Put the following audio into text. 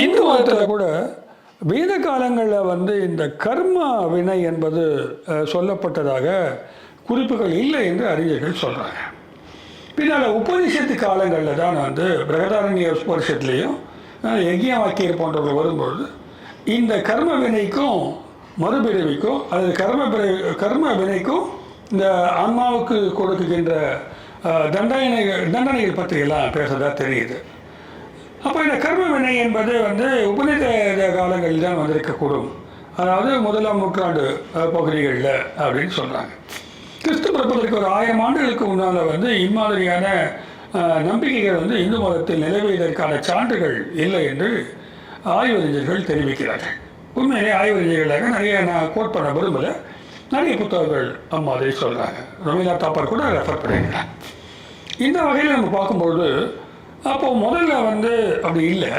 இந்து மதத்தில் கூட வேத காலங்களில் இந்த கர்ம வினை என்பது சொல்லப்பட்டதாக குறிப்புகள் இல்லை என்று அறிஞர்கள் சொல்கிறாங்க. பின்னால் உபனிஷத்து காலங்களில் தான் பிரகதாரண்ய உபனிஷத்துலேயும் யஜ்ய வாக்கியர் போன்றவர்கள் வரும்பொழுது இந்த கர்ம வினைக்கும் மறுபிறவிக்கும் அல்லது கர்ம வினைக்கும் இந்த ஆன்மாவுக்கு கொடுக்குகின்ற தண்டனைகள் பற்றியெல்லாம் பேசுறதா தெரியுது. அப்போ இந்த கர்ம வினை என்பது உபநித காலங்களில் தான் வந்திருக்கக்கூடும், அதாவது 1ஆம் நூற்றாண்டு பகுதிகளில் அப்படின்னு சொல்கிறாங்க. கிறிஸ்து பிறப்பதற்கு ஒரு 1000 ஆண்டுகளுக்கு முன்னால் இம்மாதிரியான நம்பிக்கைகள் இந்து மதத்தில் நிலவியதற்கான சான்றுகள் இல்லை என்று ஆய்வறிஞர்கள் தெரிவிக்கிறார்கள். உண்மையிலே ஆய்வறிஞர்களாக நிறைய நான் கோட் பண்ண விரும்பல, நிறைய புத்தகங்கள் அம்மாதிரி சொல்கிறாங்க. ரவீந்திரநாத் தாப்பர் கூட ரெஃபர் பண்ணியிருக்காங்க. இந்த வகையில் நம்ம பார்க்கும்போது அப்போது முதல்ல அப்படி இல்லை.